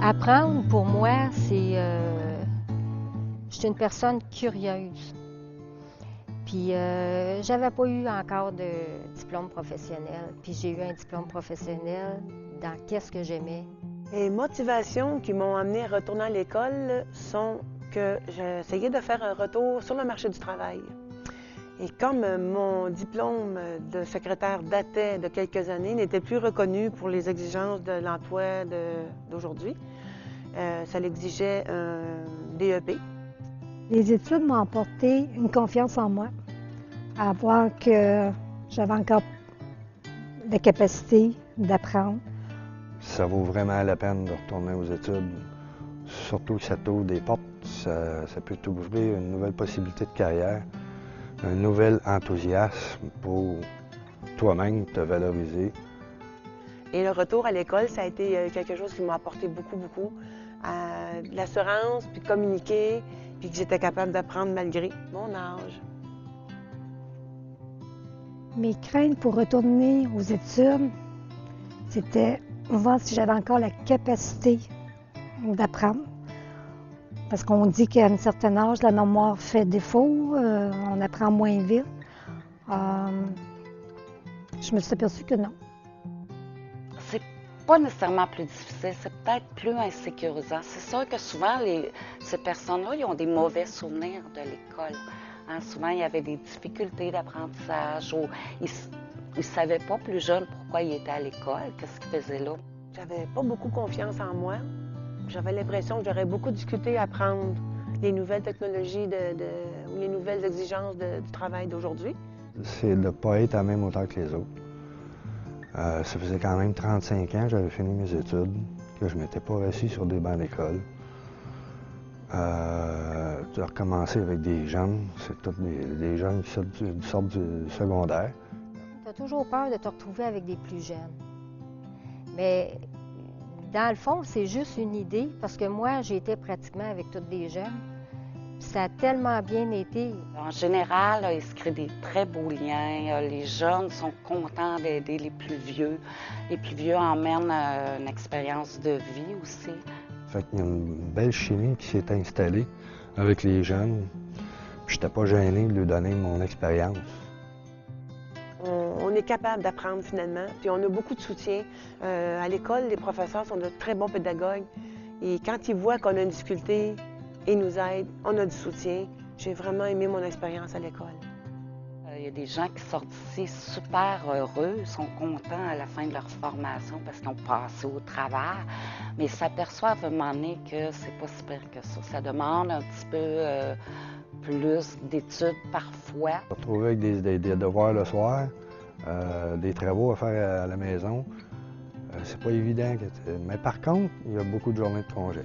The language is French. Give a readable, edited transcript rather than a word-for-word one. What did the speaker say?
Apprendre, pour moi, c'est... je suis une personne curieuse. Puis, j'avais pas eu encore de diplôme professionnel. Puis, j'ai eu un diplôme professionnel dans qu'est-ce que j'aimais. Les motivations qui m'ont amené à retourner à l'école sont que j'essayais de faire un retour sur le marché du travail. Et comme mon diplôme de secrétaire datait de quelques années, n'était plus reconnu pour les exigences de l'emploi d'aujourd'hui, ça l'exigeait un DEP. Les études m'ont apporté une confiance en moi, à voir que j'avais encore la capacité d'apprendre. Ça vaut vraiment la peine de retourner aux études, surtout que ça t'ouvre des portes, ça peut t'ouvrir une nouvelle possibilité de carrière, un nouvel enthousiasme pour toi-même te valoriser. Et le retour à l'école, ça a été quelque chose qui m'a apporté beaucoup. De l'assurance, puis de communiquer, puis que j'étais capable d'apprendre malgré mon âge. Mes craintes pour retourner aux études, c'était voir si j'avais encore la capacité d'apprendre. Parce qu'on dit qu'à un certain âge, la mémoire fait défaut, on apprend moins vite. Je me suis aperçue que non. C'est pas nécessairement plus difficile, c'est peut-être plus insécurisant. C'est sûr que souvent, ces personnes-là, ils ont des mauvais souvenirs de l'école. Hein, souvent, il y avait des difficultés d'apprentissage ou ils ne savaient pas plus jeunes pourquoi ils étaient à l'école, qu'est-ce qu'ils faisaient là. J'avais pas beaucoup confiance en moi. J'avais l'impression que j'aurais beaucoup discuté à apprendre les nouvelles technologies ou les nouvelles exigences du travail d'aujourd'hui. C'est de ne pas être à la même hauteur que les autres. Ça faisait quand même 35 ans que j'avais fini mes études, que je ne m'étais pas assis sur des bancs d'école. De recommencer avec des jeunes, c'est tous des jeunes qui sortent du secondaire. Tu as toujours peur de te retrouver avec des plus jeunes. Mais dans le fond, c'est juste une idée, parce que moi, j'ai été pratiquement avec tous des jeunes. Puis ça a tellement bien été. En général, il se crée des très beaux liens. Les jeunes sont contents d'aider les plus vieux. Les plus vieux emmènent une expérience de vie aussi. Fait qu'il y a une belle chimie qui s'est installée avec les jeunes. Je n'étais pas gêné de lui donner mon expérience. On est capable d'apprendre finalement, puis on a beaucoup de soutien. À l'école, les professeurs sont de très bons pédagogues. Et quand ils voient qu'on a une difficulté, ils nous aident, on a du soutien. J'ai vraiment aimé mon expérience à l'école. Il y a des gens qui sortent d'ici super heureux, sont contents à la fin de leur formation parce qu'ils ont passé au travers, mais ils s'aperçoivent à un moment donné que c'est pas si pire que ça. Ça demande un petit peu plus d'études parfois. Se retrouver avec des devoirs le soir, des travaux à faire à la maison, c'est pas évident. Mais par contre, il y a beaucoup de journées de congé.